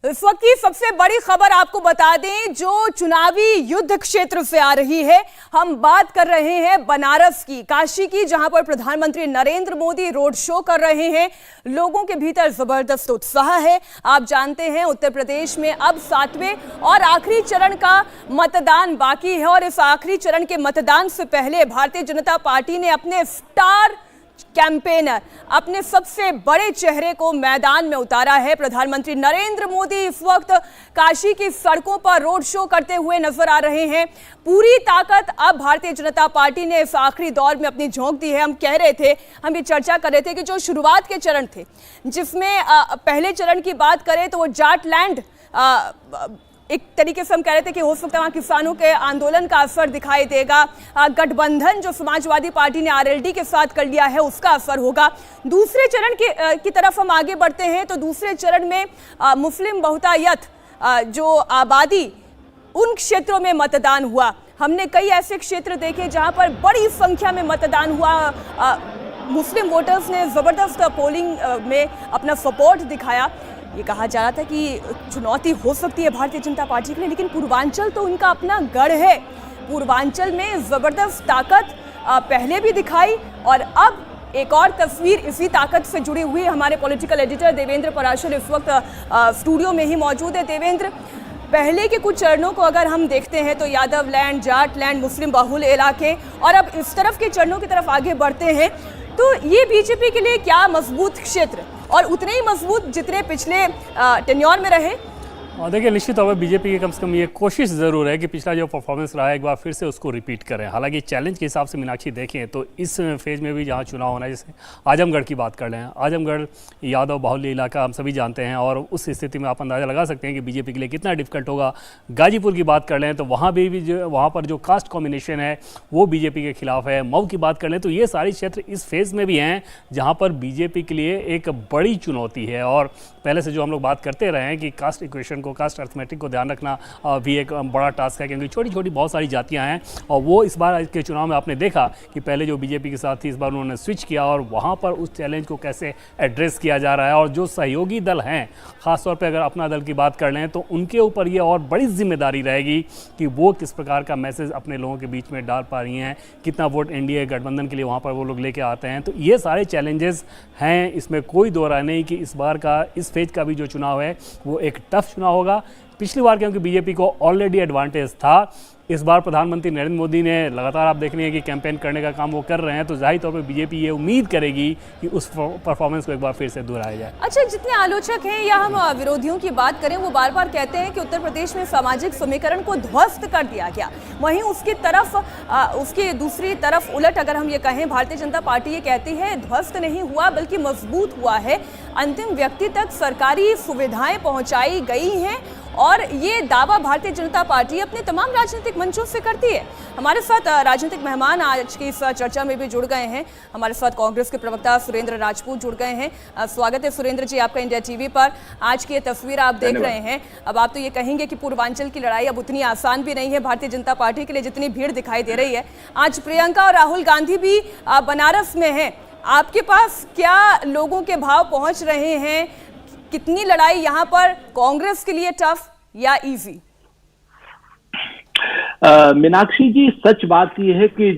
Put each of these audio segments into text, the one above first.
इस वक्त की सबसे बड़ी खबर आपको बता दें, जो चुनावी युद्ध क्षेत्र से आ रही है। हम बात कर रहे हैं बनारस की, काशी की, जहां पर प्रधानमंत्री नरेंद्र मोदी रोड शो कर रहे हैं। लोगों के भीतर जबरदस्त उत्साह है। आप जानते हैं उत्तर प्रदेश में अब 7वें और आखिरी चरण का मतदान बाकी है और इस आखिरी चरण के मतदान से पहले भारतीय जनता पार्टी ने अपने स्टार कैंपेनर, अपने सबसे बड़े चेहरे को मैदान में उतारा है। प्रधानमंत्री नरेंद्र मोदी इस वक्त काशी की सड़कों पर रोड शो करते हुए नजर आ रहे हैं। पूरी ताकत अब भारतीय जनता पार्टी ने इस आखिरी दौर में अपनी झोंक दी है। हम कह रहे थे, हम ये चर्चा कर रहे थे कि जो शुरुआत के चरण थे, जिसमें पहले चरण की बात करें तो वो जाट लैंड एक तरीके से हम कह रहे थे कि हो सकता है वहाँ किसानों के आंदोलन का असर दिखाई देगा। गठबंधन जो समाजवादी पार्टी ने आरएलडी के साथ कर लिया है, उसका असर होगा। दूसरे चरण की तरफ हम आगे बढ़ते हैं तो दूसरे चरण में मुस्लिम बहुतायत जो आबादी, उन क्षेत्रों में मतदान हुआ। हमने कई ऐसे क्षेत्र देखे जहाँ पर बड़ी संख्या में मतदान हुआ। मुस्लिम वोटर्स ने ज़बरदस्त पोलिंग में अपना सपोर्ट दिखाया। ये कहा जा रहा था कि चुनौती हो सकती है भारतीय जनता पार्टी के लिए, लेकिन पूर्वांचल तो उनका अपना गढ़ है। पूर्वांचल में ज़बरदस्त ताकत पहले भी दिखाई और अब एक और तस्वीर इसी ताकत से जुड़ी हुई। हमारे पॉलिटिकल एडिटर देवेंद्र पराशर इस वक्त स्टूडियो में ही मौजूद है। देवेंद्र, पहले के कुछ चरणों को अगर हम देखते हैं तो यादव लैंड, जाट लैंड, मुस्लिम बहुल इलाके, और अब इस तरफ के चरणों की तरफ आगे बढ़ते हैं तो ये बीजेपी के लिए क्या मजबूत क्षेत्र और उतने ही मजबूत जितने पिछले टेन्योर में रहे। और देखिए, निश्चित तौर पर बीजेपी की कम से कम ये कोशिश ज़रूर है कि पिछला जो परफॉर्मेंस रहा है एक बार फिर से उसको रिपीट करें। हालांकि चैलेंज के हिसाब से मीनाक्षी देखें तो इस फेज में भी जहां चुनाव होना है, जैसे आजमगढ़ की बात कर लें, आजमगढ़ यादव बाहुल्य इलाका हम सभी जानते हैं और उस स्थिति में आप अंदाज़ा लगा सकते हैं कि बीजेपी के लिए कितना डिफिकल्ट होगा। गाजीपुर की बात कर लें तो वहाँ भी वहाँ पर जो कास्ट कॉम्बिनेशन है वो बीजेपी के खिलाफ है। मऊ की बात कर लें तो ये सारे क्षेत्र इस फेज़ में भी हैं जहाँ पर बीजेपी के लिए एक बड़ी चुनौती है। और पहले से जो हम लोग बात करते रहे हैं कि कास्ट इक्वेशन को, कास्ट अर्थमेटिक को ध्यान रखना भी एक बड़ा टास्क है, क्योंकि छोटी छोटी बहुत सारी जातियां हैं और वो इस बार के चुनाव में आपने देखा कि पहले जो बीजेपी के साथ थी, इस बार उन्होंने स्विच किया और वहाँ पर उस चैलेंज को कैसे एड्रेस किया जा रहा है। और जो सहयोगी दल हैं, ख़ासतौर पर अगर अपना दल की बात कर लें तो उनके ऊपर ये और बड़ी जिम्मेदारी रहेगी कि वो किस प्रकार का मैसेज अपने लोगों के बीच में डाल पा रही हैं, कितना वोट एनडीए गठबंधन के लिए वहाँ पर वो लोग लेके आते हैं। तो ये सारे चैलेंजेस हैं, इसमें कोई दो राय नहीं कि इस बार का, इस फेज का भी जो चुनाव है वो एक टफ चुनाव होगा। पिछली बार क्योंकि बीजेपी को ऑलरेडी एडवांटेज था, इस बार प्रधानमंत्री नरेंद्र मोदी ने लगातार, आप देख रहे हैं कि कैंपेन करने का काम वो कर रहे हैं, तो जाहिर तौर पे बीजेपी ये उम्मीद करेगी कि उस परफॉर्मेंस को एक बार फिर से दोहराया जाए। अच्छा, जितने आलोचक हैं या हम विरोधियों की बात करें, वो बार बार कहते हैं कि उत्तर प्रदेश में सामाजिक समीकरण को ध्वस्त कर दिया गया। वहीं उसकी तरफ, उसकी दूसरी तरफ उलट अगर हम ये कहें, भारतीय जनता पार्टी ये कहती है ध्वस्त नहीं हुआ बल्कि मजबूत हुआ है। अंतिम व्यक्ति तक सरकारी सुविधाएं पहुंचाई गई हैं और ये दावा भारतीय जनता पार्टी अपने तमाम राजनीतिक मंचों से करती है। हमारे साथ राजनीतिक मेहमान आज की इस चर्चा में भी जुड़ गए हैं। हमारे साथ कांग्रेस के प्रवक्ता सुरेंद्र राजपूत जुड़ गए हैं। स्वागत है सुरेंद्र जी आपका इंडिया टीवी पर। आज की ये तस्वीर आप देख रहे हैं, अब आप तो ये कहेंगे कि पूर्वांचल की लड़ाई अब उतनी आसान भी नहीं है भारतीय जनता पार्टी के लिए जितनी भीड़ दिखाई दे रही है। आज प्रियंका और राहुल गांधी भी बनारस में हैं। आपके पास क्या लोगों के भाव पहुंच रहे हैं? कितनी लड़ाई यहाँ पर कांग्रेस के लिए टफ या इजी? मीनाक्षी जी, सच बात यह है कि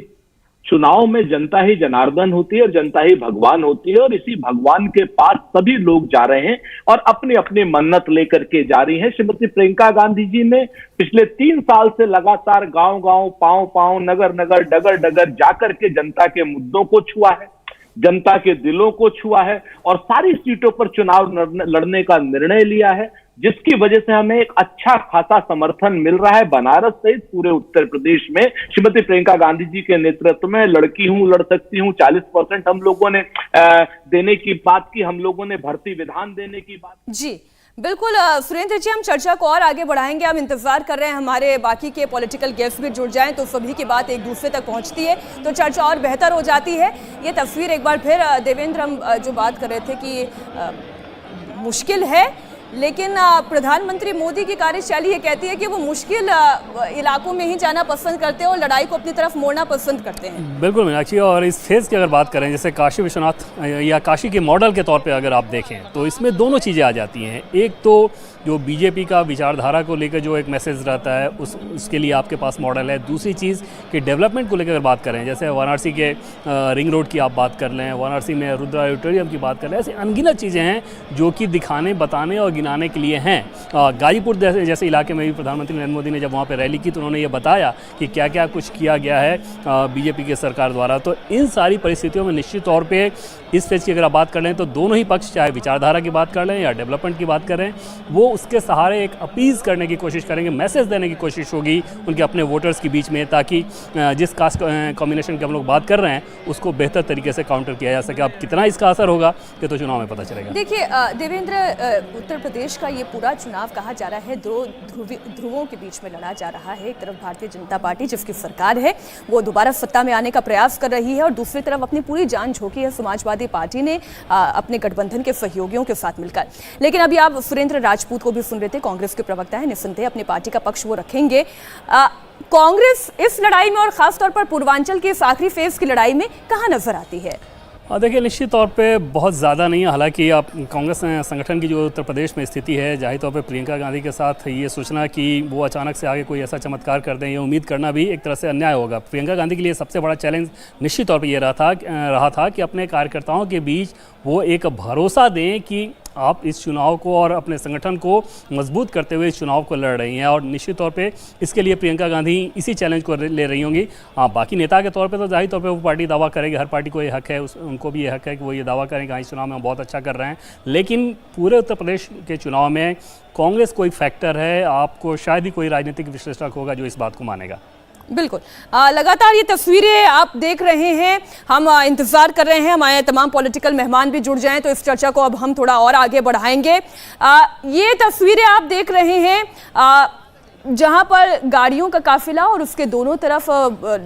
चुनाव में जनता ही जनार्दन होती है और जनता ही भगवान होती है और इसी भगवान के पास सभी लोग जा रहे हैं और अपने अपने मन्नत लेकर के जा रही हैं। श्रीमती प्रियंका गांधी जी ने पिछले 3 साल से लगातार गांव गांव, पांव पांव, नगर नगर, डगर डगर जाकर के जनता के मुद्दों को छुआ है, जनता के दिलों को छुआ है और सारी सीटों पर चुनाव लड़ने का निर्णय लिया है, जिसकी वजह से हमें एक अच्छा खासा समर्थन मिल रहा है बनारस सहित पूरे उत्तर प्रदेश में। श्रीमती प्रियंका गांधी जी के नेतृत्व में लड़की हूं, लड़ सकती हूं, 40% हम लोगों ने देने की बात की, हम लोगों ने भर्ती विधान देने की बात। जी बिल्कुल सुरेंद्र जी, हम चर्चा को और आगे बढ़ाएंगे। हम इंतजार कर रहे हैं हमारे बाकी के पॉलिटिकल गेस्ट भी जुड़ जाएं तो सभी की बात एक दूसरे तक पहुंचती है तो चर्चा और बेहतर हो जाती है। ये तस्वीर एक बार फिर देवेंद्र, हम जो बात कर रहे थे कि मुश्किल है लेकिन प्रधानमंत्री मोदी की कार्यशैली ये कहती है कि वो मुश्किल इलाकों में ही जाना पसंद करते हैं और लड़ाई को अपनी तरफ मोड़ना पसंद करते हैं। बिल्कुल मीनाक्षी, और इस फेज़ की अगर बात करें, जैसे काशी विश्वनाथ या काशी के मॉडल के तौर पे अगर आप देखें तो इसमें दोनों चीज़ें आ जाती हैं। एक तो जो बीजेपी का विचारधारा को लेकर जो एक मैसेज रहता है उसके लिए आपके पास मॉडल है। दूसरी चीज़ कि डेवलपमेंट को लेकर अगर बात करें, जैसे वाराणसी के रिंग रोड की आप बात कर लें, वाराणसी में रुद्रा ऑडिटोरियम की बात कर लें, ऐसी अनगिनत चीज़ें हैं जो कि दिखाने, बताने और गिनाने के लिए हैं। गाजीपुर जैसे इलाके में भी प्रधानमंत्री नरेंद्र मोदी ने जब वहाँ पर रैली की तो उन्होंने ये बताया कि क्या क्या कुछ किया गया है बीजेपी की सरकार द्वारा। तो इन सारी परिस्थितियों में निश्चित तौर पर इस फेज की अगर आप बात कर लें तो दोनों ही पक्ष, चाहे विचारधारा की बात कर लें या डेवलपमेंट की बात करें, वो उसके सहारे एक अपील करने की कोशिश करेंगे, मैसेज देने की कोशिश होगी उनके अपने वोटर्स के बीच में, ताकि जिस कास्ट कॉम्बिनेशन की हम लोग बात कर रहे हैं उसको बेहतर तरीके से काउंटर किया जा सके। अब कितना इसका असर होगा ये तो चुनाव में पता चलेगा। देखिए देवेंद्र, उत्तर प्रदेश का ये पूरा चुनाव कहा जा रहा है दो ध्रुवों के बीच में लड़ा जा रहा है। एक तरफ भारतीय जनता पार्टी जिसकी सरकार है वो दोबारा सत्ता में आने का प्रयास कर रही है और दूसरी तरफ अपनी पूरी जान झोंकी है समाजवादी पार्टी ने अपने गठबंधन के सहयोगियों के साथ मिलकर। लेकिन अभी आप सुरेंद्र राजपूत को भी सुन रहे थे, कांग्रेस के प्रवक्ता है, निस्संदेह अपनी पार्टी का पक्ष वो रखेंगे। कांग्रेस इस लड़ाई में और खासतौर पर पूर्वांचल के इस आखिरी फेज की लड़ाई में कहां नजर आती है? देखिए, निश्चित तौर पे बहुत ज़्यादा नहीं है। हालांकि आप कांग्रेस संगठन की जो उत्तर प्रदेश में स्थिति है, जाहिर तौर पे प्रियंका गांधी के साथ ये सोचना कि वो अचानक से आगे कोई ऐसा चमत्कार कर दें, ये उम्मीद करना भी एक तरह से अन्याय होगा। प्रियंका गांधी के लिए सबसे बड़ा चैलेंज निश्चित तौर पे ये रहा था कि अपने कार्यकर्ताओं के बीच वो एक भरोसा दें कि आप इस चुनाव को और अपने संगठन को मजबूत करते हुए इस चुनाव को लड़ रही हैं, और निश्चित तौर पे इसके लिए प्रियंका गांधी इसी चैलेंज को ले रही होंगी। हाँ, बाकी नेता के तौर पे तो जाहिर तौर पे वो पार्टी दावा करेगी, हर पार्टी को ये हक है, उनको भी ये हक है कि वो ये दावा करें कि इस चुनाव में बहुत अच्छा कर रहे हैं। लेकिन पूरे उत्तर प्रदेश के चुनाव में कांग्रेस कोई फैक्टर है, आपको शायद ही कोई राजनीतिक विश्लेषक होगा जो इस बात को मानेगा। बिल्कुल, लगातार ये तस्वीरें आप देख रहे हैं, हम इंतजार कर रहे हैं हमारे तमाम पॉलिटिकल मेहमान भी जुड़ जाएं तो इस चर्चा को अब हम थोड़ा और आगे बढ़ाएंगे। ये तस्वीरें आप देख रहे हैं जहां पर गाड़ियों का काफिला और उसके दोनों तरफ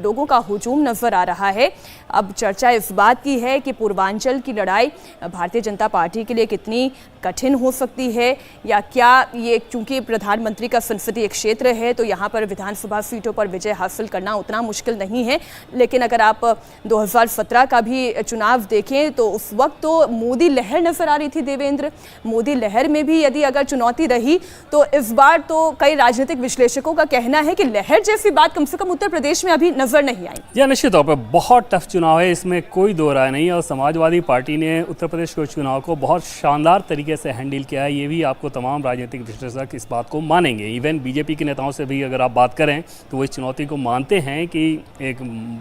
लोगों का हुजूम नजर आ रहा है। अब चर्चा इस बात की है कि पूर्वांचल की लड़ाई भारतीय जनता पार्टी के लिए कितनी कठिन हो सकती है, या क्या ये, क्योंकि प्रधानमंत्री का संसदीय क्षेत्र है तो यहाँ पर विधानसभा सीटों पर विजय हासिल करना उतना मुश्किल नहीं है। लेकिन अगर आप 2017 का भी चुनाव देखें तो उस वक्त तो मोदी लहर नजर आ रही थी देवेंद्र। मोदी लहर में भी यदि अगर चुनौती रही तो इस बार तो कई राजनीतिक विश्लेषकों का कहना है कि लहर जैसी बात कम से कम उत्तर प्रदेश में अभी नजर नहीं आई। यह निश्चित तौर पर बहुत टफ चुनाव है, इसमें कोई दो राय नहीं है, और समाजवादी पार्टी ने उत्तर प्रदेश के चुनाव को बहुत शानदार तरीके से हैंडल किया है। ये भी आपको तमाम राजनीतिक विश्लेषक इस बात को मानेंगे। इवन बीजेपी के नेताओं से भी अगर आप बात करें तो वो इस चुनौती को मानते हैं कि एक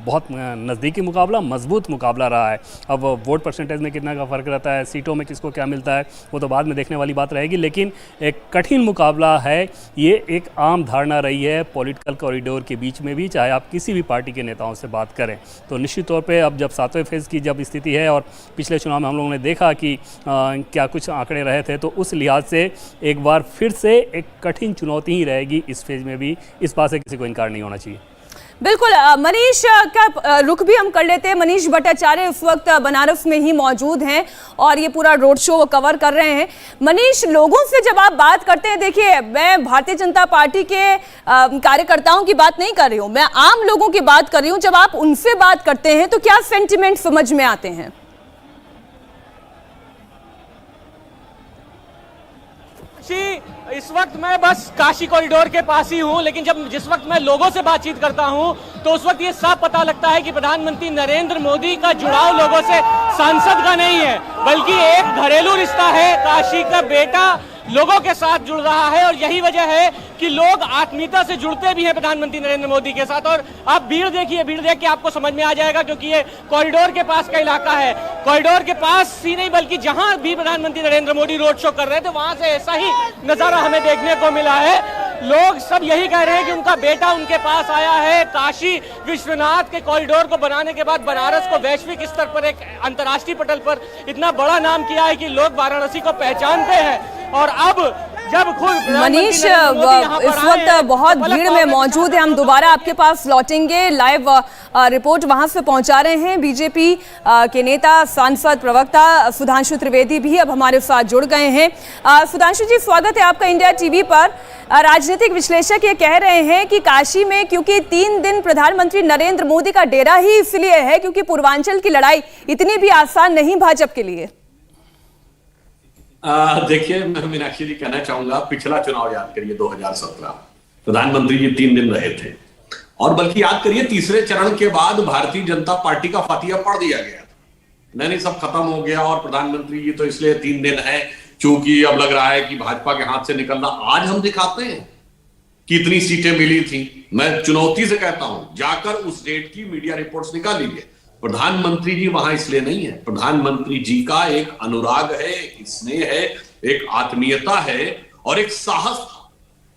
बहुत नज़दीकी मुकाबला, मजबूत मुकाबला रहा है। अब वोट परसेंटेज में कितना का फ़र्क रहता है, सीटों में किसको क्या मिलता है, वो तो बाद में देखने वाली बात रहेगी, लेकिन एक कठिन मुकाबला है। ये एक आम धारणा रही है पॉलिटिकल कॉरिडोर के बीच में भी, चाहे आप किसी भी पार्टी के नेताओं से बात करें। तो निश्चित तौर पे अब जब 7वें फेज़ की जब स्थिति है, और पिछले चुनाव में हम लोगों ने देखा कि क्या कुछ आंकड़े रहे थे, तो उस लिहाज से एक बार फिर से एक कठिन चुनौती ही रहेगी इस फेज़ में भी, इस बात से किसी को इनकार नहीं होना चाहिए। बिल्कुल, मनीष का रुख भी हम कर लेते हैं। मनीष भट्टाचार्य इस वक्त बनारस में ही मौजूद हैं और ये पूरा रोड शो वो कवर कर रहे हैं। मनीष, लोगों से जब आप बात करते हैं, देखिए मैं भारतीय जनता पार्टी के कार्यकर्ताओं की बात नहीं कर रही हूँ, मैं आम लोगों की बात कर रही हूँ। जब आप उनसे बात करते हैं तो क्या सेंटिमेंट समझ में आते हैं? इस वक्त मैं बस काशी कॉरिडोर के पास ही हूं, लेकिन जिस वक्त मैं लोगों से बातचीत करता हूं तो उस वक्त ये साफ पता लगता है कि प्रधानमंत्री नरेंद्र मोदी का जुड़ाव लोगों से सांसद का नहीं है, बल्कि एक घरेलू रिश्ता है। काशी का बेटा लोगों के साथ जुड़ रहा है और यही वजह है कि लोग आत्मीयता से जुड़ते भी हैं प्रधानमंत्री नरेंद्र मोदी के साथ। और आप भीड़ देखिए, भीड़ देख के आपको समझ में आ जाएगा, क्योंकि ये कॉरिडोर के पास का इलाका है। कॉरिडोर के पास ही नहीं बल्कि जहां भी प्रधानमंत्री नरेंद्र मोदी रोड शो कर रहे थे वहां से ऐसा ही नजारा हमें देखने को मिला है। लोग सब यही कह रहे हैं कि उनका बेटा उनके पास आया है। काशी विश्वनाथ के कॉरिडोर को बनाने के बाद बनारस को वैश्विक स्तर पर, एक अंतर्राष्ट्रीय पटल पर इतना बड़ा नाम किया है कि लोग वाराणसी को पहचानते हैं। और अब जब खुद मनीष इस वक्त बहुत भीड़ में मौजूद है, हम दोबारा आपके पास लौटेंगे। लाइव रिपोर्ट वहां से पहुंचा रहे हैं बीजेपी के नेता, सांसद, प्रवक्ता सुधांशु त्रिवेदी भी अब हमारे साथ जुड़ गए हैं। सुधांशु जी, स्वागत है आपका इंडिया टीवी पर। राजनीतिक विश्लेषक ये कह रहे हैं कि काशी में क्योंकि 3 दिन प्रधानमंत्री नरेंद्र मोदी का डेरा ही इसलिए है क्योंकि पूर्वांचल की लड़ाई इतनी भी आसान नहीं भाजपा के लिए। देखिए, मैं मीनाक्षी जी कहना चाहूंगा, पिछला चुनाव याद करिए 2017, प्रधानमंत्री जी 3 दिन रहे थे, और बल्कि याद करिए तीसरे चरण के बाद भारतीय जनता पार्टी का फतिया पढ़ दिया गया, नहीं सब खत्म हो गया और प्रधानमंत्री जी तो इसलिए 3 दिन है क्योंकि अब लग रहा है कि भाजपा के हाथ से निकलना। आज हम दिखाते हैं कितनी सीटें मिली थी। मैं चुनौती से कहता हूं, जाकर उस डेट की मीडिया रिपोर्ट्स निकाल लीजिए। प्रधानमंत्री जी वहां इसलिए नहीं है, प्रधानमंत्री जी का एक अनुराग है, एक स्नेह है, एक आत्मीयता है और एक साहस था।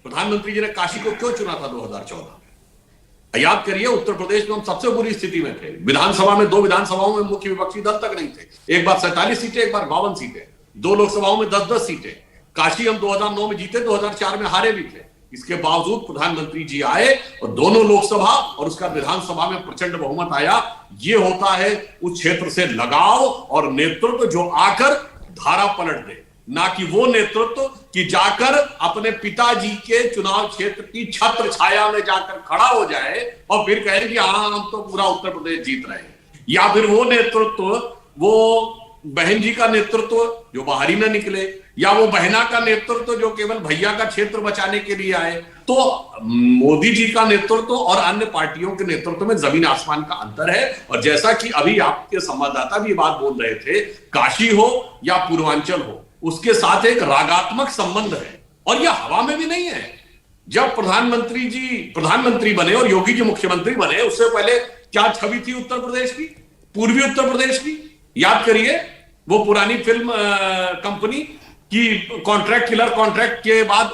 प्रधानमंत्री जी ने काशी को क्यों चुना था 2014 में? याद करिए, उत्तर प्रदेश में हम सबसे बुरी स्थिति में थे। विधानसभा में 2 विधानसभाओं में मुख्य विपक्षी दल तक नहीं थे। एक बार 47 सीटें, एक बार 52 सीटें, 2 लोकसभाओं में 10-10 सीटें। काशी हम 2009 में जीते, 2004 में हारे भी थे। इसके बावजूद प्रधानमंत्री जी आए और दोनों लोकसभा और उसका विधानसभा में प्रचंड बहुमत आया। ये होता है उस क्षेत्र से लगाव और नेतृत्व जो आकर धारा पलट दे, ना कि वो नेतृत्व कि जाकर अपने पिताजी के चुनाव क्षेत्र की छत्र छाया में जाकर खड़ा हो जाए और फिर कहे कि हाँ हम तो पूरा उत्तर प्रदेश जीत रहे हैं। या फिर वो नेतृत्व, वो बहन जी का नेतृत्व जो बाहर ही ना निकले, या वो बहना का नेतृत्व जो केवल भैया का क्षेत्र बचाने के लिए आए। तो मोदी जी का नेतृत्व और अन्य पार्टियों के नेतृत्व में जमीन आसमान का अंतर है। और जैसा कि अभी आपके संवाददाता भी बात बोल रहे थे, काशी हो या पूर्वांचल हो, उसके साथ एक रागात्मक संबंध है और यह हवा में भी नहीं है। जब प्रधानमंत्री जी प्रधानमंत्री बने और योगी जी मुख्यमंत्री बने, उससे पहले क्या छवि थी उत्तर प्रदेश की, पूर्वी उत्तर प्रदेश की? याद करिए, वो पुरानी फिल्म कंपनी की कॉन्ट्रैक्ट किलर कॉन्ट्रैक्ट के बाद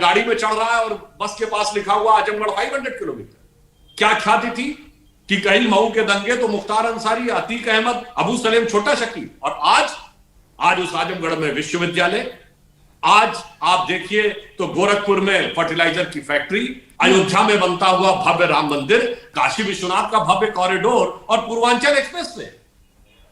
गाड़ी में चढ़ रहा है और बस के पास लिखा हुआ आजमगढ़ 500 किलोमीटर। क्या ख्याति थी कि कहीं मऊ के दंगे तो मुख्तार अंसारी, अतीक अहमद, अबू सलेम, छोटा शकील, और आज उस आजमगढ़ में विश्वविद्यालय, आज आप देखिए तो गोरखपुर में फर्टिलाइजर की फैक्ट्री, अयोध्या में बनता हुआ भव्य राम मंदिर, काशी विश्वनाथ का भव्य कॉरिडोर और पूर्वांचल एक्सप्रेस वे।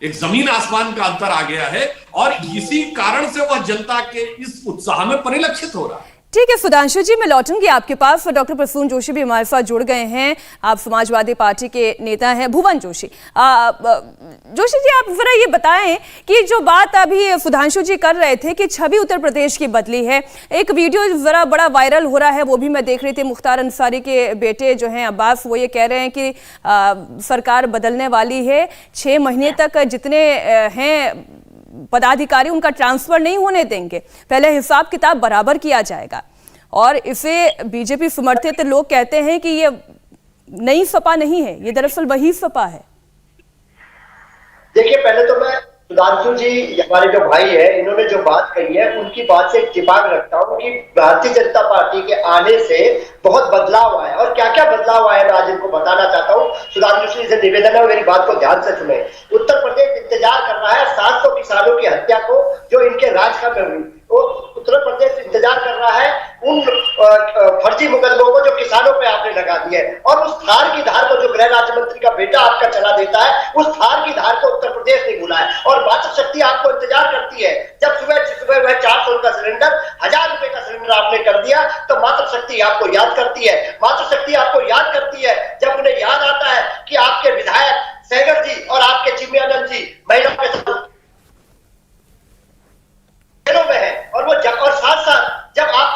एक जमीन आसमान का अंतर आ गया है और इसी कारण से वह जनता के इस उत्साह में परिलक्षित हो रहा है। ठीक है सुधांशु जी, मैं लौटूंगी आपके पास। डॉक्टर प्रसून जोशी भी हमारे साथ जुड़ गए हैं। आप समाजवादी पार्टी के नेता हैं, भुवन जोशी। जोशी जी, आप जरा ये बताएं कि जो बात अभी सुधांशु जी कर रहे थे कि छवि उत्तर प्रदेश की बदली है, एक वीडियो जरा बड़ा वायरल हो रहा है, वो भी मैं देख रही थी। मुख्तार अंसारी के बेटे जो हैं अब्बास, वो ये कह रहे हैं कि सरकार बदलने वाली है, 6 महीने तक जितने हैं पदाधिकारी उनका ट्रांसफर नहीं होने देंगे, पहले हिसाब किताब बराबर किया जाएगा। और इसे बीजेपी समर्थित लोग कहते हैं कि ये नई सपा नहीं है, ये दरअसल वही सपा है। देखिए, पहले तो मैं सुधांशु जी हमारे जो भाई है, इन्होंने जो बात कही है उनकी बात से इत्तेफाक रखता हूँ कि भारतीय जनता पार्टी के आने से बहुत बदलाव आया। और क्या क्या बदलाव आया मैं आज इनको बताना चाहता हूँ। सुधांशु जी से निवेदन है, मेरी बात को ध्यान से सुने। उत्तर प्रदेश इंतजार कर रहा है 700 किसानों की हत्या को जो इनके राजकाज में हुई। तो उत्तर प्रदेश इंतजार कर रहा है उन फर्जी मुकदमों को जो किसानों पे आपने लगा दिए, और उस थार की धार को जो गृह राज्य मंत्री का बेटा आपका चला देता है, उस थार की धार को उत्तर प्रदेश नहीं भूला है। और मातृशक्ति आपको इंतजार करती है। जब सुबह वह 400 का सिलेंडर 1000 रुपए का सिलेंडर आपने कर दिया, तो मातृशक्ति आपको याद करती है। मातृशक्ति आपको याद करती है जब उन्हें याद आता है कि आपके विधायक सहगल जी और आपके चिमयानंद जी महिलाओं के साथ में है। और वो और साथ साथ जब आप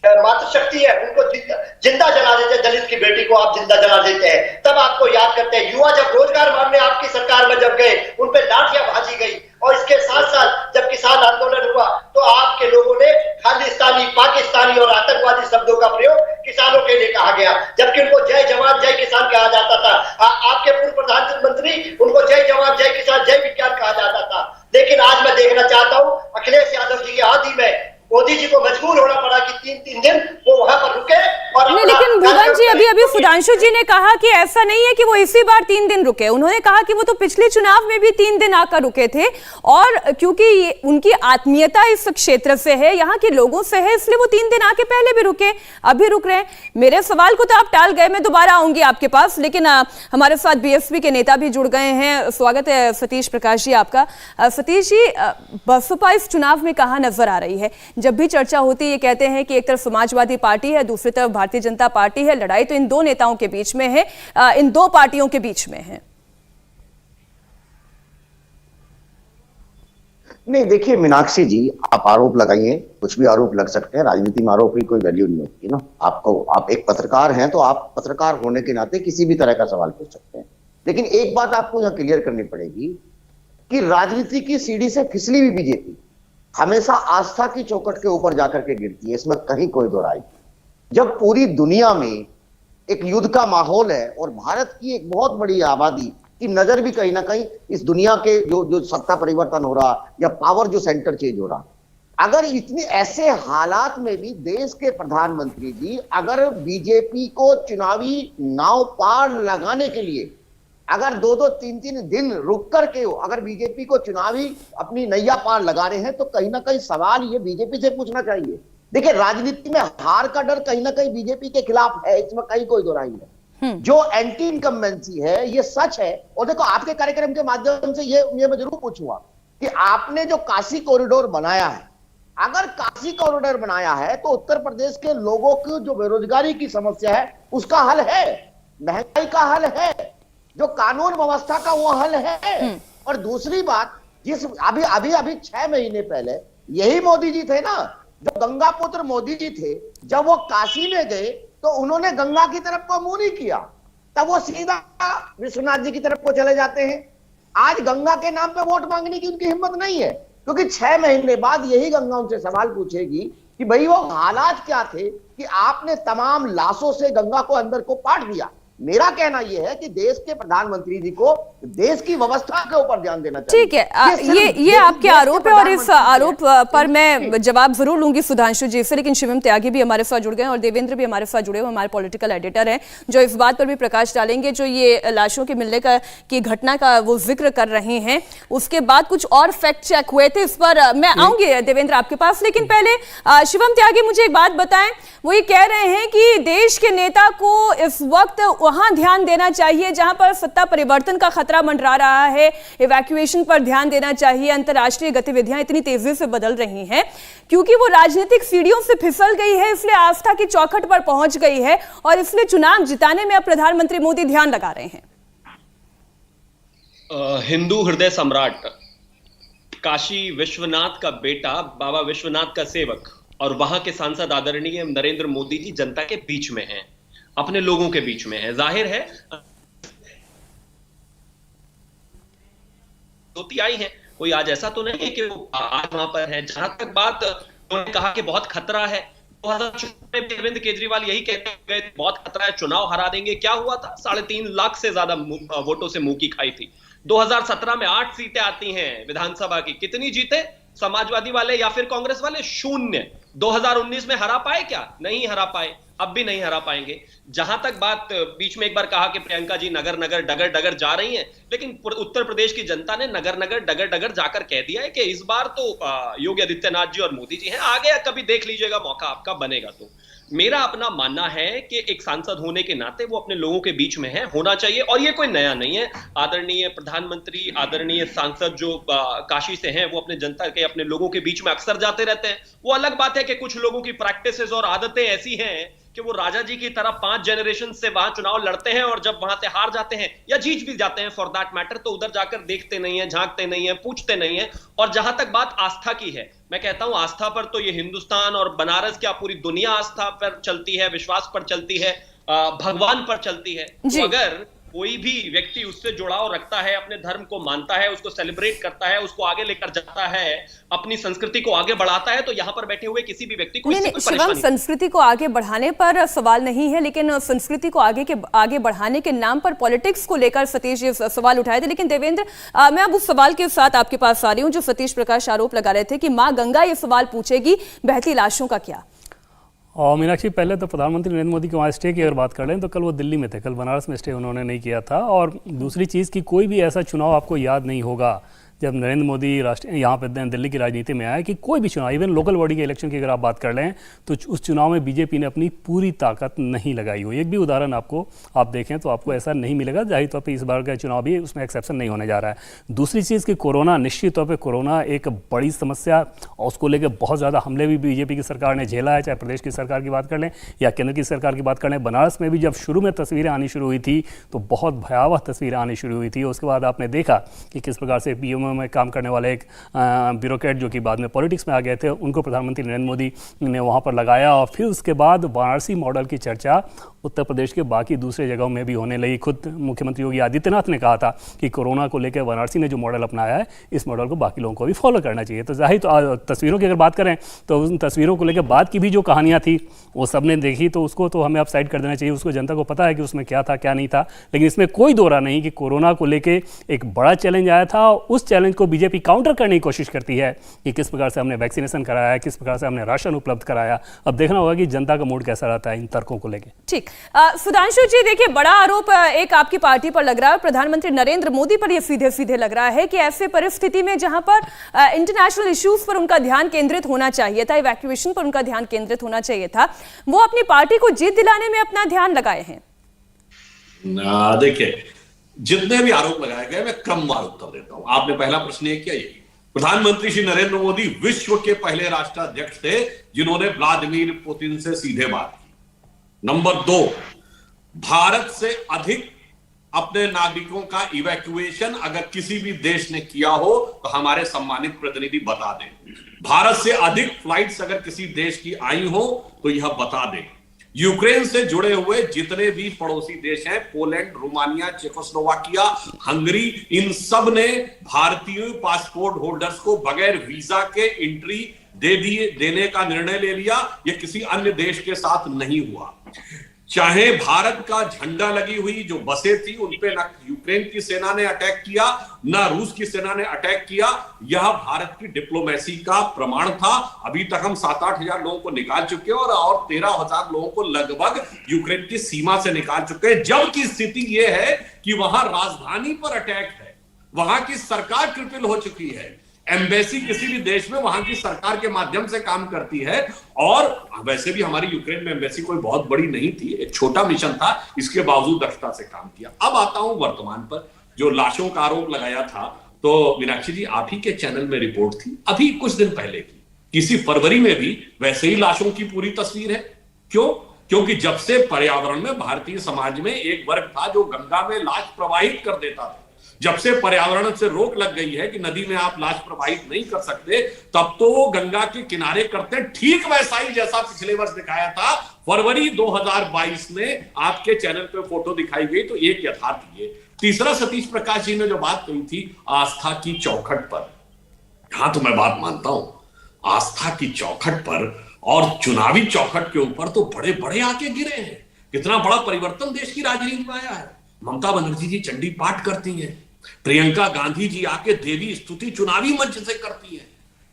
मातृशक्ति है उनको जिंदा जला देते हैं, दलित की बेटी को आप जिंदा जला देते हैं, तब आपको याद करते हैं। युवा जब रोजगार मांगने आपकी सरकार में जब गए, उन पे लाठियां भाजी गई। और इसके साथ साथ जब किसान आंदोलन हुआ तो आपके लोगों ने खालिस्तानी, पाकिस्तानी और आतंकवादी शब्दों का प्रयोग किसानों के लिए कहा गया, जबकि उनको जय जवान जय किसान कहा जाता था। आपके पूर्व प्रधानमंत्री उनको जय जवान जय किसान जय विज्ञान कहा जाता था। लेकिन आज मैं देखना चाहता हूं अखिलेश यादव जी के आदि में मोदी जी को मजबूर होना पड़ा कि 3-3 दिन वो वहां पर रुके। और नहीं, लेकिन भुवन जी अभी सुधांशु सुधांशु जी ने कहा कि ऐसा नहीं है कि वो इसी बार 3 दिन रुके, उन्होंने कहा कि वो तो पिछले चुनाव में भी 3 दिन आकर रुके थे और क्योंकि उनकी आत्मीयता इस क्षेत्र से है, यहाँ के लोगों से है, इसलिए वो 3 दिन आके पहले भी रुके, अभी रुक रहे हैं। मेरे सवाल को तो आप टाल गए, मैं दोबारा आऊंगी आपके पास, लेकिन हमारे साथ बीएसपी के नेता भी जुड़ गए हैं। स्वागत है सतीश प्रकाश जी आपका। सतीश जी, बसपा इस चुनाव में कहाँ नजर आ रही है? जब भी चर्चा होती है ये कहते हैं कि एक तरफ समाजवादी पार्टी है, दूसरी तरफ भारतीय जनता पार्टी है, लड़ाई तो इन दो नेताओं के बीच में है, इन दो पार्टियों के बीच में है। नहीं, देखिए मीनाक्षी जी, आप आरोप लगाइए, कुछ भी आरोप लग सकते हैं, राजनीति में आरोप की कोई वैल्यू नहीं होती ना। आप एक पत्रकार हैं तो आप पत्रकार होने के नाते किसी भी तरह का सवाल पूछ सकते हैं, लेकिन एक बात आपको यहाँ क्लियर करनी पड़ेगी कि राजनीति की सीढ़ी से फिसली हुई बीजेपी हमेशा आस्था की चौखट के ऊपर जाकर के गिरती है, इसमें कहीं कोई दो राय नहीं। जब पूरी दुनिया में एक युद्ध का माहौल है और भारत की एक बहुत बड़ी आबादी की नजर भी कहीं ना कहीं इस दुनिया के जो सत्ता परिवर्तन हो रहा या पावर जो सेंटर चेंज हो रहा, अगर इतने ऐसे हालात में भी देश के प्रधानमंत्री जी अगर बीजेपी को चुनावी नाव पार लगाने के लिए अगर 2-2, 3-3 दिन रुक करके हो, अगर बीजेपी को चुनावी अपनी नैया पार लगा रहे हैं, तो कहीं ना कहीं सवाल ये बीजेपी से पूछना चाहिए। देखिए, राजनीति में हार का डर कहीं ना कहीं बीजेपी के खिलाफ है, इसमें कहीं कोई दो राय नहीं। जो एंटी इनकम्बेंसी है ये सच है। और देखो, आपके कार्यक्रम के माध्यम से ये मैं जरूर पूछूंगा कि आपने जो काशी कॉरिडोर बनाया है, अगर काशी कॉरिडोर बनाया है तो उत्तर प्रदेश के लोगों की जो बेरोजगारी की समस्या है उसका हल है, महंगाई का हल है, जो कानून व्यवस्था का वो हल है। और दूसरी बात, जिस अभी 6 महीने पहले यही मोदी जी थे ना, जो गंगा पुत्र मोदी जी थे, जब वो काशी में गए तो उन्होंने गंगा की तरफ को मुंह नहीं किया, तब वो सीधा विश्वनाथ जी की तरफ को चले जाते हैं। आज गंगा के नाम पे वोट मांगने की उनकी हिम्मत नहीं है, क्योंकि 6 महीने बाद यही गंगा उनसे सवाल पूछेगी कि भाई वो हालात क्या थे कि आपने तमाम लाशों से गंगा को अंदर को पाट दिया। मेरा कहना यह है कि देश के प्रधानमंत्री जी को देश की व्यवस्था के ऊपर ध्यान देना चाहिए। ठीक है, ये आपके आरोप है और इस आरोप पर मैं जवाब जरूर लूंगी सुधांशु जी से, लेकिन शिवम त्यागी भी हमारे साथ जुड़ गए और देवेंद्र भी हमारे साथ जुड़े हुए, हमारे पॉलिटिकल एडिटर हैं, जो इस बात पर भी प्रकाश डालेंगे। जो ये लाशों के मिलने की घटना का वो जिक्र कर रहे हैं, उसके बाद कुछ और फैक्ट चेक हुए थे, इस पर मैं आऊंगी देवेंद्र आपके पास, लेकिन पहले शिवम त्यागी मुझे एक बात बताएं। वो ये कह रहे हैं कि देश के नेता को इस वक्त वहां ध्यान देना चाहिए जहां पर सत्ता परिवर्तन का खतरा मंडरा रहा है, इवैक्यूएशन पर ध्यान देना चाहिए, अंतर्राष्ट्रीय गतिविधियां इतनी तेजी से बदल रही हैं, क्योंकि वो राजनीतिक सीढ़ियों से फिसल गई है, इसलिए आस्था की चौखट पर पहुंच गई है और इसलिए चुनाव जिताने में अब प्रधानमंत्री मोदी ध्यान लगा रहे हैं। हिंदू हृदय सम्राट, काशी विश्वनाथ का बेटा, बाबा विश्वनाथ का सेवक और वहां के सांसद आदरणीय नरेंद्र मोदी जी जनता के बीच में हैं, अपने लोगों के बीच में है। जाहिर है होती आई है, कोई आज ऐसा तो नहीं है कि वो आज वहां पर है। जहां तक बात उन्होंने कहा कि बहुत खतरा है, 2014 में अरविंद केजरीवाल यही कहते गए बहुत खतरा है, चुनाव हरा देंगे। क्या हुआ था? 3.5 लाख से ज्यादा वोटों से मुंह की खाई थी। 2017 में 8 सीटें आती हैं विधानसभा की, कितनी जीते समाजवादी वाले या फिर कांग्रेस वाले? 0। 2019 में हरा पाए क्या? नहीं हरा पाए, अब भी नहीं हरा पाएंगे। जहां तक बात, बीच में एक बार कहा कि प्रियंका जी नगर नगर डगर डगर जा रही हैं, लेकिन उत्तर प्रदेश की जनता ने नगर नगर डगर डगर जाकर कह दिया है कि इस बार तो योगी आदित्यनाथ जी और मोदी जी हैं, आगे कभी देख लीजिएगा, मौका आपका बनेगा। तो मेरा अपना मानना है कि एक सांसद होने के नाते वो अपने लोगों के बीच में है, होना चाहिए। और ये कोई नया नहीं है, आदरणीय प्रधानमंत्री, आदरणीय सांसद जो काशी से हैं, वो अपने जनता के, अपने लोगों के बीच में अक्सर जाते रहते हैं। वो अलग बात है कि कुछ लोगों की प्रैक्टिसेस और आदतें ऐसी हैं कि वो राजा जी की तरह 5 जनरेशन से वहां चुनाव लड़ते हैं और जब वहां से हार जाते हैं या जीत भी जाते हैं फॉर दैट मैटर, तो उधर जाकर देखते नहीं है, झांकते नहीं है, पूछते नहीं है। और जहां तक बात आस्था की है, मैं कहता हूं आस्था पर तो ये हिंदुस्तान और बनारस क्या पूरी दुनिया आस्था पर चलती है, विश्वास पर चलती है, भगवान पर चलती है। तो अगर कोई भी व्यक्ति उससे जुड़ाव रखता है, अपने धर्म को मानता है, उसको सेलिब्रेट करता है, उसको आगे लेकर जाता है, अपनी संस्कृति को आगे बढ़ाता है, तो यहाँ पर बैठे हुए किसी भी व्यक्ति को इससे कोई परेशानी नहीं। संस्कृति को आगे बढ़ाने पर सवाल नहीं है, लेकिन संस्कृति को आगे बढ़ाने के नाम पर पॉलिटिक्स को लेकर सतीश जी सवाल उठाए थे। लेकिन देवेंद्र, मैं अब उस सवाल के साथ आपके पास आ रही हूँ जो सतीश प्रकाश आरोप लगा रहे थे कि माँ गंगा ये सवाल पूछेगी, बहती लाशों का क्या? और मीनाक्षी, पहले तो प्रधानमंत्री नरेंद्र मोदी के वहाँ स्टे की अगर बात कर लें तो कल वो दिल्ली में थे, कल बनारस में स्टे उन्होंने नहीं किया था। और दूसरी चीज़ कि कोई भी ऐसा चुनाव आपको याद नहीं होगा जब नरेंद्र मोदी यहाँ पे दिल्ली की राजनीति में आए कि कोई भी चुनाव, इवन लोकल बॉडी के इलेक्शन की अगर आप बात कर लें तो उस चुनाव में बीजेपी ने अपनी पूरी ताकत नहीं लगाई हुई। एक भी उदाहरण आपको आप देखें तो आपको ऐसा नहीं मिलेगा। जाहिर तौर पे इस बार का चुनाव भी उसमें एक्सेप्शन नहीं होने जा रहा है। दूसरी चीज़ कि कोरोना, निश्चित तौर पर कोरोना एक बड़ी समस्या और उसको लेकर बहुत ज़्यादा हमले भी बीजेपी की सरकार ने झेला है, चाहे प्रदेश की सरकार की बात कर लें या केंद्र की सरकार की बात कर लें। बनारस में भी जब शुरू में तस्वीरें आनी शुरू हुई थी तो बहुत भयावह तस्वीरें आनी शुरू हुई थी। उसके बाद आपने देखा कि किस प्रकार से पीएमओ में काम करने वाले एक ब्यूरोक्रेट जो कि बाद में पॉलिटिक्स में आ गए थे, उनको प्रधानमंत्री नरेंद्र मोदी ने वहाँ पर लगाया। और फिर उसके बाद वाराणसी मॉडल की चर्चा उत्तर प्रदेश के बाकी दूसरे जगहों में भी होने लगी। खुद मुख्यमंत्री योगी आदित्यनाथ ने कहा था कि कोरोना को लेकर वाराणसी ने जो मॉडल अपनाया है, इस मॉडल को बाकी लोगों को भी फॉलो करना चाहिए। तो जाहिर तो तस्वीरों की अगर बात करें तो उन तस्वीरों को लेकर बाद की भी जो कहानियाँ थी वो सबने देखी, तो उसको तो हमें अब साइड कर देना चाहिए। उसको जनता को पता है कि उसमें क्या था क्या नहीं था, लेकिन इसमें कोई दो राह नहीं कि कोरोना को लेकर एक बड़ा चैलेंज आया था। उस चैलेंज को बीजेपी काउंटर करने की कोशिश करती है कि किस प्रकार से हमने वैक्सीनेशन कराया है, किस प्रकार से हमने राशन उपलब्ध कराया। अब देखना होगा कि जनता का मूड कैसा रहता है इन तर्कों को लेकर। ठीक, सुधांशु जी, देखिए बड़ा आरोप एक आपकी पार्टी पर लग रहा है, प्रधानमंत्री नरेंद्र मोदी पर यह सीधे सीधे लग रहा है कि ऐसे परिस्थिति में जहां पर इंटरनेशनल इश्यूज पर उनका ध्यान केंद्रित होना चाहिए था, इवैक्यूएशन पर उनका ध्यान केंद्रित होना चाहिए था, वो अपनी पार्टी को जीत दिलाने में अपना ध्यान लगाए हैं। देखिए, जितने भी आरोप लगाए गए मैं क्रमवार उत्तर देता हूं। आपने पहला प्रश्न ये किया, यही प्रधानमंत्री श्री नरेंद्र मोदी विश्व के पहले राष्ट्राध्यक्ष थे जिन्होंने व्लादिमीर पुतिन से सीधे बात की। नंबर 2, भारत से अधिक अपने नागरिकों का इवैक्यूएशन अगर किसी भी देश ने किया हो तो हमारे सम्मानित प्रतिनिधि बता दें। भारत से अधिक फ्लाइट्स अगर किसी देश की आई हो तो यह बता दें। यूक्रेन से जुड़े हुए जितने भी पड़ोसी देश हैं, पोलैंड, रोमानिया, चेकोस्लोवाकिया, हंगरी, इन सब ने भारतीय पासपोर्ट होल्डर्स को बगैर वीजा के एंट्री देने का निर्णय ले लिया। यह किसी अन्य देश के साथ नहीं हुआ। चाहे भारत का झंडा लगी हुई जो बसें थी उन पे न यूक्रेन की सेना ने अटैक किया न रूस की सेना ने अटैक किया। यह भारत की डिप्लोमेसी का प्रमाण था। अभी तक हम 7-8 हजार लोगों को निकाल चुके हैं और 13,000 लोगों को लगभग यूक्रेन की सीमा से निकाल चुके हैं। जबकि स्थिति यह है कि वहां राजधानी पर अटैक है, वहां की सरकार क्रिपल हो चुकी है। एम्बेसी किसी भी देश में वहां की सरकार के माध्यम से काम करती है। और वैसे भी हमारी यूक्रेन में एम्बेसी कोई बहुत बड़ी नहीं थी, एक छोटा मिशन था, इसके बावजूद दक्षता से काम किया। अब आता हूं वर्तमान पर, जो लाशों का आरोप लगाया था, तो मीनाक्षी जी आप ही के चैनल में रिपोर्ट थी अभी कुछ दिन पहले की, किसी फरवरी में भी वैसे ही लाशों की पूरी तस्वीर है। क्यों? क्योंकि जब से पर्यावरण में भारतीय समाज में एक वर्ग था जो गंगा में लाश प्रवाहित कर देता था, जब से पर्यावरण से रोक लग गई है कि नदी में आप लाश प्रवाहित नहीं कर सकते, तब तो वो गंगा के किनारे करते हैं। ठीक वैसा ही जैसा पिछले वर्ष दिखाया था, फरवरी 2022 में आपके चैनल पे फोटो दिखाई गई, तो एक यथार्थ ये। तीसरा, सतीश प्रकाश जी ने जो बात कही थी आस्था की चौखट पर, यहां तो मैं बात मानता हूं, आस्था की चौखट पर और चुनावी चौखट के ऊपर तो बड़े बड़े आके गिरे हैं। कितना बड़ा परिवर्तन देश की राजनीति में आया है। ममता बनर्जी जी चंडी पाठ करती हैं, प्रियंका गांधी जी आके देवी स्तुति चुनावी मंच से करती हैं,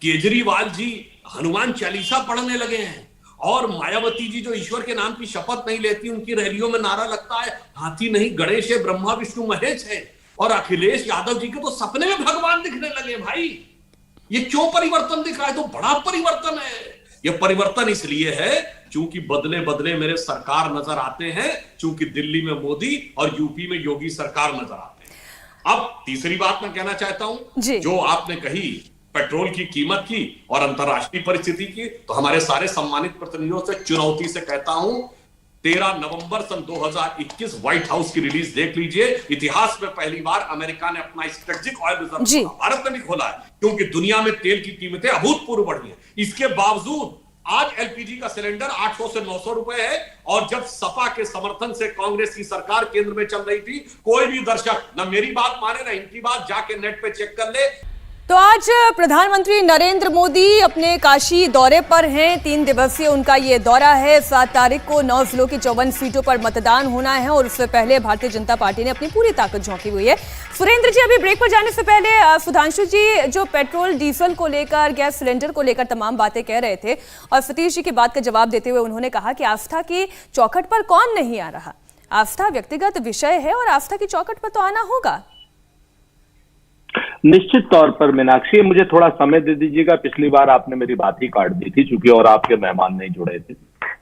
केजरीवाल जी हनुमान चालीसा पढ़ने लगे हैं, और मायावती जी जो ईश्वर के नाम की शपथ नहीं लेती, उनकी रैलियों में नारा लगता है हाथी नहीं गणेश है, ब्रह्मा विष्णु महेश है। और अखिलेश यादव जी के तो सपने में भगवान दिखने लगे। भाई ये क्यों परिवर्तन दिख रहा है? तो बड़ा परिवर्तन है। यह परिवर्तन इसलिए है चूंकि बदले बदले मेरे सरकार नजर आते हैं, चूंकि दिल्ली में मोदी और यूपी में योगी सरकार नजर आते हैं। अब तीसरी बात मैं कहना चाहता हूं, जो आपने कही पेट्रोल की कीमत की और अंतरराष्ट्रीय परिस्थिति की, तो हमारे सारे सम्मानित प्रतिनिधियों से चुनौती से कहता हूं, 13 नवंबर सन 2021 व्हाइट हाउस की रिलीज देख लीजिए। इतिहास में पहली बार अमेरिका ने अपना स्ट्रेटेजिक ऑयल रिजर्व भारत में भी खोला है, क्योंकि दुनिया में तेल की कीमतें अभूतपूर्व बढ़ी हैं। इसके बावजूद आज एलपीजी का सिलेंडर 800 से 900 रुपए है। और जब सपा के समर्थन से कांग्रेस की सरकार केंद्र में चल रही थी, कोई भी दर्शक न मेरी बात माने न इनकी बात, जाके नेट पे चेक कर ले, तो आज प्रधानमंत्री नरेंद्र मोदी अपने काशी दौरे पर हैं। 3 दिवसीय उनका ये दौरा है। 7 तारीख को 9 जिलों की 54 सीटों पर मतदान होना है और उससे पहले भारतीय जनता पार्टी ने अपनी पूरी ताकत झोंकी हुई है। सुरेंद्र जी, अभी ब्रेक पर जाने से पहले सुधांशु जी जो पेट्रोल डीजल को लेकर, गैस सिलेंडर को लेकर तमाम बातें कह रहे थे और सतीश जी की बात का जवाब देते हुए उन्होंने कहा कि आस्था की चौखट पर कौन नहीं आ रहा। आस्था व्यक्तिगत विषय है और आस्था की चौखट पर तो आना होगा। निश्चित तौर पर मीनाक्षी, मुझे थोड़ा समय दे दीजिएगा। पिछली बार आपने मेरी बात ही काट दी थी चूंकि और आपके मेहमान नहीं जुड़े थे।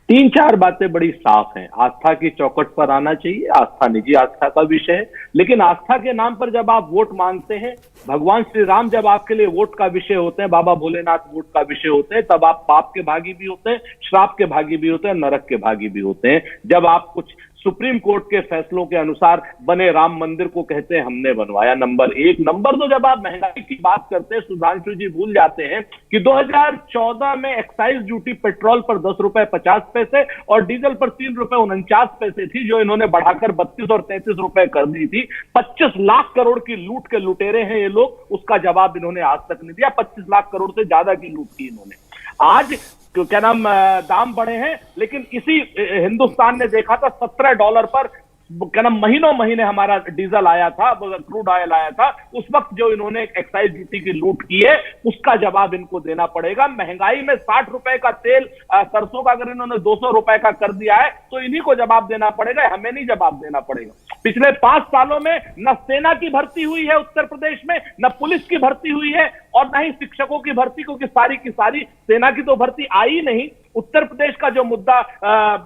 3-4 बातें बड़ी साफ हैं। आस्था की चौखट पर आना चाहिए। आस्था निजी आस्था का विषय है, लेकिन आस्था के नाम पर जब आप वोट मांगते हैं, भगवान श्री राम जब आपके लिए वोट का विषय होते हैं, बाबा भोलेनाथ वोट का विषय होते हैं, तब आप पाप के भागी भी होते हैं, श्राप के भागी भी होते हैं, नरक के भागी भी होते हैं। जब आप कुछ सुप्रीम कोर्ट के फैसलों के अनुसार बने राम मंदिर को कहते हैं हमने बनवाया, नंबर 1। नंबर 2, जब आप महंगाई की बात करते हैं, सुधांशु जी भूल जाते हैं कि 2014 में एक्साइज ड्यूटी पेट्रोल पर 10 रुपए 50 पैसे और डीजल पर 3 रुपए 49 पैसे थी, जो इन्होंने बढ़ाकर 32 और 33 रुपए कर दी थी। 25 लाख करोड़ की लूट के लुटेरे हैं ये लोग। उसका जवाब इन्होंने आज तक नहीं दिया। 25 लाख करोड़ से ज्यादा की लूट की इन्होंने। आज क्या नाम दाम बढ़े हैं, लेकिन इसी हिंदुस्तान ने देखा था $17 पर क्या नाम महीने हमारा डीजल आया था, क्रूड ऑयल आया था। उस वक्त जो इन्होंने एक्साइज ड्यूटी की लूट की है उसका जवाब इनको देना पड़ेगा। महंगाई में 60 रुपए का तेल, सरसों का अगर इन्होंने 200 रुपए का कर दिया है तो इन्हीं को जवाब देना पड़ेगा, हमें नहीं जवाब देना पड़ेगा। पिछले 5 सालों में न सेना की भर्ती हुई है उत्तर प्रदेश में, न पुलिस की भर्ती हुई है और न ही शिक्षकों की भर्ती, क्योंकि सारी की सारी सेना की तो भर्ती आई नहीं। उत्तर प्रदेश का जो मुद्दा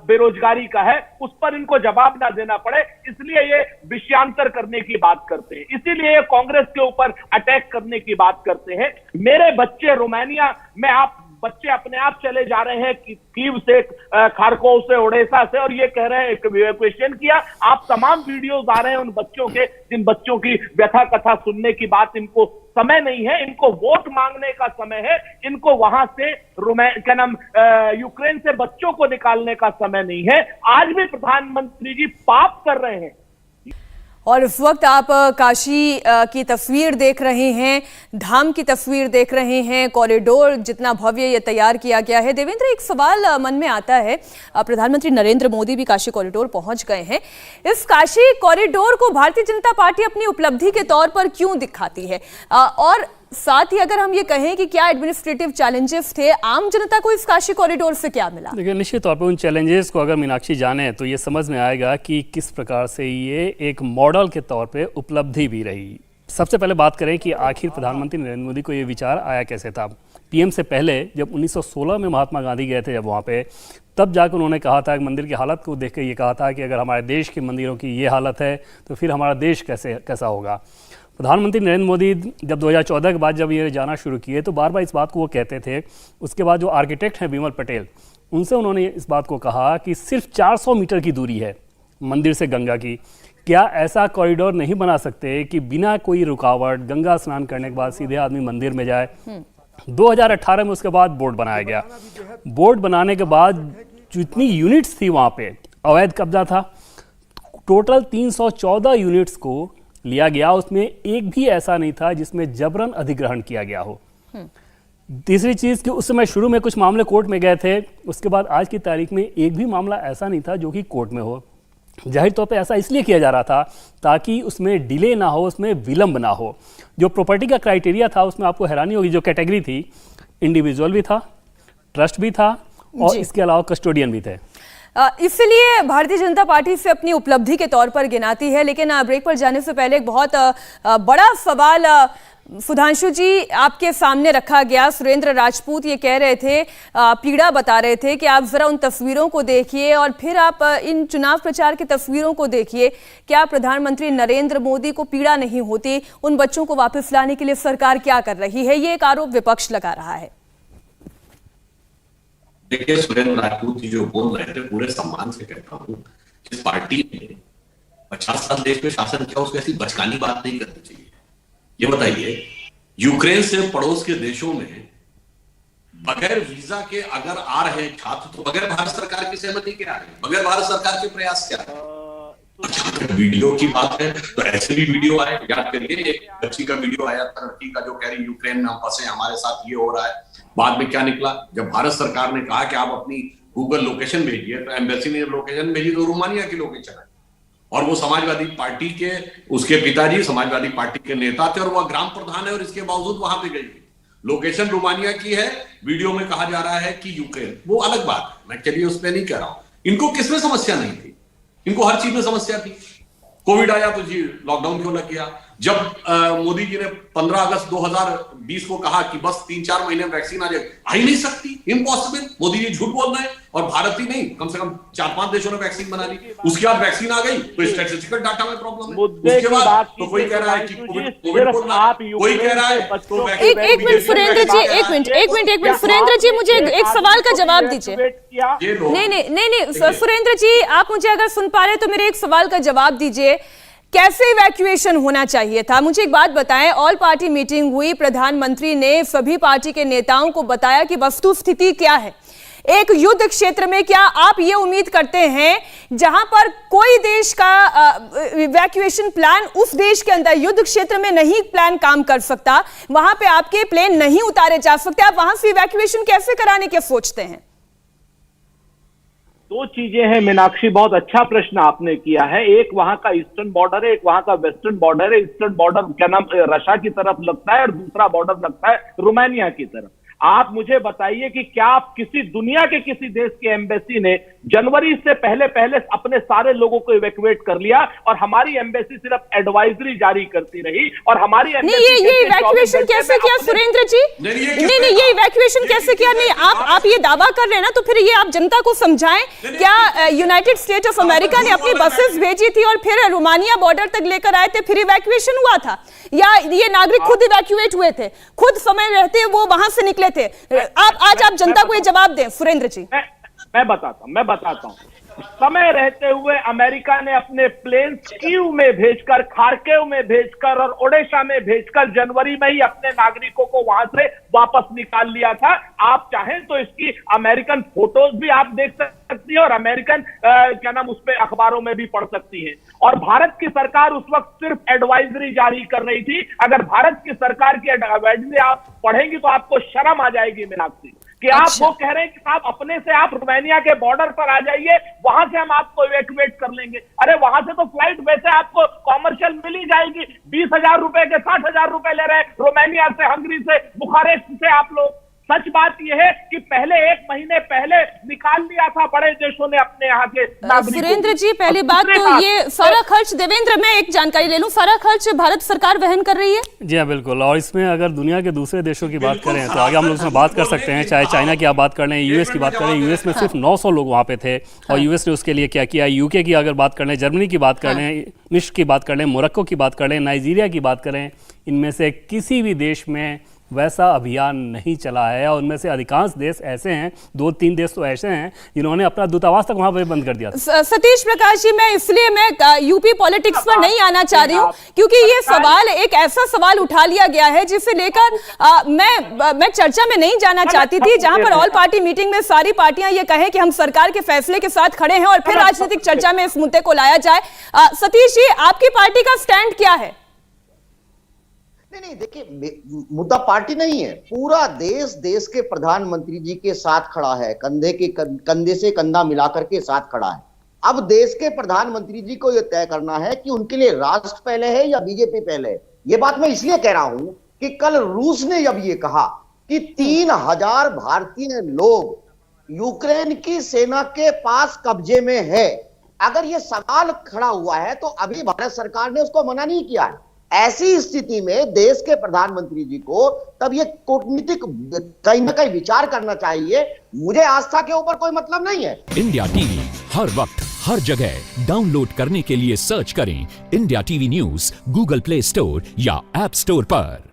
बेरोजगारी का है उस पर इनको जवाब ना देना पड़े, इसलिए ये विषयांतर करने की बात करते हैं, इसीलिए ये कांग्रेस के ऊपर अटैक करने की बात करते हैं। मेरे बच्चे रोमानिया में, बच्चे अपने आप चले जा रहे हैं कीव से, खारकोव से, ओडिशा से, और ये कह रहे हैं इवैक्यूएशन किया। आप तमाम वीडियोस आ रहे हैं उन बच्चों के, जिन बच्चों की व्यथा कथा सुनने की बात इनको समय नहीं है। इनको वोट मांगने का समय है। इनको वहां से यूक्रेन से बच्चों को निकालने का समय नहीं है। आज भी प्रधानमंत्री जी पाप कर रहे हैं। और इस वक्त आप काशी की तस्वीर देख रहे हैं, धाम की तस्वीर देख रहे हैं, कॉरिडोर जितना भव्य ये तैयार किया गया है। देवेंद्र, एक सवाल मन में आता है, प्रधानमंत्री नरेंद्र मोदी भी काशी कॉरिडोर पहुंच गए हैं। इस काशी कॉरिडोर को भारतीय जनता पार्टी अपनी उपलब्धि के तौर पर क्यों दिखाती है? और साथ ही अगर हम ये कहें कि क्या एडमिनिस्ट्रेटिव चैलेंजेस थे, आम जनता को इस काशी कॉरिडोर से क्या मिला? देखिए, निश्चित तौर पर उन चैलेंजेस को अगर मीनाक्षी जाने तो ये समझ में आएगा कि किस प्रकार से ये एक मॉडल के तौर पे उपलब्धि भी रही। सबसे पहले बात करें कि आखिर प्रधानमंत्री नरेंद्र मोदी को ये विचार आया कैसे था। पीएम से पहले जब 1916 में महात्मा गांधी गए थे जब वहाँ पे, तब जाकर उन्होंने कहा था कि मंदिर की हालत को देख कर ये कहा था कि अगर हमारे देश के मंदिरों की ये हालत है तो फिर हमारा देश कैसा होगा। प्रधानमंत्री नरेंद्र मोदी जब 2014 के बाद जब ये जाना शुरू किए तो बार बार इस बात को वो कहते थे। उसके बाद जो आर्किटेक्ट हैं विमल पटेल, उनसे उन्होंने इस बात को कहा कि सिर्फ 400 मीटर की दूरी है मंदिर से गंगा की, क्या ऐसा कॉरिडोर नहीं बना सकते कि बिना कोई रुकावट गंगा स्नान करने के बाद सीधे आदमी मंदिर में जाए। 2018 में उसके बाद बोर्ड बनाया गया। बोर्ड बनाने के बाद जितनी यूनिट्स थी वहाँ पे अवैध कब्जा था। टोटल 314 यूनिट्स को लिया गया, उसमें एक भी ऐसा नहीं था जिसमें जबरन अधिग्रहण किया गया हो। तीसरी चीज कि उस समय शुरू में कुछ मामले कोर्ट में गए थे, उसके बाद आज की तारीख में एक भी मामला ऐसा नहीं था जो कि कोर्ट में हो। जाहिर तौर पे ऐसा इसलिए किया जा रहा था ताकि उसमें डिले ना हो, उसमें विलंब ना हो। जो प्रॉपर्टी का क्राइटेरिया था उसमें आपको हैरानी होगी, जो कैटेगरी थी, इंडिविजुअल भी था, ट्रस्ट भी था और इसके अलावा कस्टोडियन भी थे। इसलिए भारतीय जनता पार्टी से अपनी उपलब्धि के तौर पर गिनाती है। लेकिन ब्रेक पर जाने से पहले एक बहुत बड़ा सवाल सुधांशु जी आपके सामने रखा गया। सुरेंद्र राजपूत ये कह रहे थे, पीड़ा बता रहे थे कि आप जरा उन तस्वीरों को देखिए और फिर आप इन चुनाव प्रचार की तस्वीरों को देखिए। क्या प्रधानमंत्री नरेंद्र मोदी को पीड़ा नहीं होती? उन बच्चों को वापस लाने के लिए सरकार क्या कर रही है? ये एक आरोप विपक्ष लगा रहा है। देखिए, सुरेंद्र राजपूत जी जो बोल रहे थे, पूरे सम्मान से कहता हूँ, इस पार्टी ने 50 साल देश में शासन किया, उसको ऐसी बचकानी बात नहीं करनी चाहिए। ये बताइए, यूक्रेन से पड़ोस के देशों में बगैर वीजा के अगर आ रहे छात्र तो बगैर भारत सरकार की सहमति के आ रहे हैं, बगैर भारत सरकार के प्रयास क्या है? वीडियो की बात है तो ऐसे भी वीडियो आए, याद करिए एक बच्ची का वीडियो आया था लड़की का जो कह रही यूक्रेन में हम फंसे, हमारे साथ ये हो रहा है। बाद में क्या निकला, जब भारत सरकार ने कहा कि आप अपनी गूगल लोकेशन भेजिए, तो एम्बेसी ने लोकेशन भेजी तो रोमानिया की लोकेशन है, और वो समाजवादी पार्टी के उसके पिताजी समाजवादी पार्टी के नेता थे और वह ग्राम प्रधान है, और इसके बावजूद वहां पे गई थी। लोकेशन रोमानिया की है, वीडियो में कहा जा रहा है कि यूक्रेन, वो अलग बात है, मैं चलिए उस पर नहीं कह रहा हूं। इनको किसमें समस्या नहीं थी, इनको हर चीज में समस्या थी। कोविड आया तो जी लॉकडाउन क्यों लग गया, जब मोदी जी ने 15 अगस्त 2020 को कहा कि बस 3-4 महीने में वैक्सीन आ जाए, आ ही नहीं सकती, इम्पॉसिबल। मोदी जी झूठ बोल रहे हैं, और भारत ही नहीं कम से कम 4-5 देशों ने वैक्सीन बना ली। उसके बाद वैक्सीन आ गई तो स्टैटिस्टिकल डाटा में प्रॉब्लम है। उसके बाद तो कोई कह रहा है कि कोविड कोरोना, कोई कह रहा है तो एक मिनट सुरेंद्र जी, एक मिनट सुरेंद्र जी, मुझे एक सवाल का जवाब दीजिए। नहीं सुरेंद्र जी, आप मुझे अगर सुन पा रहे तो मेरे एक सवाल का जवाब दीजिए। कैसे इवैक्यूएशन होना चाहिए था? मुझे एक बात बताएं, ऑल पार्टी मीटिंग हुई, प्रधानमंत्री ने सभी पार्टी के नेताओं को बताया कि वस्तुस्थिति क्या है। एक युद्ध क्षेत्र में क्या आप ये उम्मीद करते हैं जहां पर कोई देश का इवैक्यूएशन प्लान उस देश के अंदर युद्ध क्षेत्र में नहीं प्लान काम कर सकता, वहां पे आपके प्लेन नहीं उतारे जा सकते, आप वहां से इवैक्यूएशन कैसे कराने के सोचते हैं? दो चीजें हैं मीनाक्षी, बहुत अच्छा प्रश्न आपने किया है। एक वहां का ईस्टर्न बॉर्डर है, एक वहां का वेस्टर्न बॉर्डर है। ईस्टर्न बॉर्डर क्या नाम रशिया की तरफ लगता है और दूसरा बॉर्डर लगता है रोमानिया की तरफ। आप मुझे बताइए कि क्या आप किसी दुनिया के किसी देश के एम्बेसी ने जनवरी से पहले अपने सारे लोगों को इवैक्यूएट कर लिया, और हमारी एम्बेसी सिर्फ एडवाइजरी जारी करती रही, और हमारी ये इवैक्यूएशन कैसे किया सुरेंद्र जी? नहीं, ये इवैक्यूएशन कैसे किया? नहीं, आप ये दावा कर रहे हैं ना, तो फिर ये आप जनता को समझाएं। क्या यूनाइटेड स्टेट ऑफ अमेरिका ने अपनी बसेस भेजी थी और फिर रोमानिया बॉर्डर तक लेकर आए थे, फिर इवैक्यूएशन हुआ था? या ये नागरिक खुद इवैक्यूएट हुए थे, खुद समय रहते वो वहां से निकले थे? आज आप जनता को ये जवाब दें सुरेंद्र जी। मैं बताता हूं। समय रहते हुए अमेरिका ने अपने प्लेन कीव में भेजकर, खारकेव में भेजकर और ओडिशा में भेजकर जनवरी में ही अपने नागरिकों को वहां से वापस निकाल लिया था। आप चाहें तो इसकी अमेरिकन फोटोज भी आप देख सकती हैं और अमेरिकन क्या नाम उस पे अखबारों में भी पढ़ सकती हैं। और भारत की सरकार उस वक्त सिर्फ एडवाइजरी जारी कर रही थी। अगर भारत की सरकार की एडवाइजरी आप पढ़ेंगी तो आपको शर्म आ जाएगी मीनाक्षी, कि आप वो कह रहे हैं कि साहब अपने से आप रोमानिया के बॉर्डर पर आ जाइए, वहां से हम आपको इवैक्यूएट कर लेंगे। अरे वहां से तो फ्लाइट वैसे आपको कॉमर्शियल मिल ही जाएगी। 20,000 रुपए के 60,000 रुपए ले रहे हैं रोमानिया से, हंगरी से, बुखारेस्ट से आप लोग। सच बात यह है कि पहले 1 महीने पहले निकाल लिया था बड़े देशों ने अपने यहाँ के नागरिकों। सुरेंद्र जी, पहली बात तो ये सारा खर्च, देवेंद्र मैं एक जानकारी ले लूं, सारा खर्च भारत सरकार वहन कर रही है? जी हाँ, बिल्कुल। और इसमें अगर दुनिया के दूसरे देशों की बात करें तो आगे हम लोग उसमें बात कर सकते हैं, चाहे चाइना की आप बात कर लें, यूएस की बात करें। यूएस में सिर्फ 900 लोग वहाँ पे थे, और यूएस ने उसके लिए क्या किया। यूके की अगर बात कर लें, जर्मनी की बात कर लें, मिस्र की बात कर लें, मोरक्को की बात कर लें, नाइजीरिया की बात करें, इनमें से किसी भी देश में वैसा अभियान नहीं चला है। और उनमें से अधिकांश देश ऐसे हैं, 2-3 देश तो ऐसे हैं जिन्होंने अपना दूतावास तक वहां पर बंद कर दिया था। सतीश प्रकाश जी, मैं यूपी पॉलिटिक्स पर नहीं आना चाह रही हूं, क्योंकि ये सवाल एक ऐसा सवाल उठा लिया गया है जिसे लेकर मैं चर्चा में नहीं जाना चाहती थी, जहां पर ऑल पार्टी मीटिंग में सारी पार्टियां ये कहें कि हम सरकार के फैसले के साथ खड़े हैं और फिर राजनीतिक चर्चा में इस मुद्दे को लाया जाए। सतीश जी, आपकी पार्टी का स्टैंड क्या है? नहीं, देखिए, मुद्दा पार्टी नहीं है, पूरा देश के प्रधानमंत्री जी के साथ खड़ा है, कंधे से कंधा मिलाकर के साथ खड़ा है। अब देश के प्रधानमंत्री जी को यह तय करना है कि उनके लिए राष्ट्र पहले है या बीजेपी पहले है। ये बात मैं इसलिए कह रहा हूं कि कल रूस ने जब ये कहा कि 3000 भारतीय लोग यूक्रेन की सेना के पास कब्जे में है, अगर ये सवाल खड़ा हुआ है तो अभी भारत सरकार ने उसको मना नहीं किया है। ऐसी स्थिति में देश के प्रधानमंत्री जी को तब ये कूटनीतिक कहीं ना कहीं विचार करना चाहिए। मुझे आस्था के ऊपर कोई मतलब नहीं है। इंडिया टीवी हर वक्त हर जगह डाउनलोड करने के लिए सर्च करें India TV news Google play store या ऐप स्टोर पर।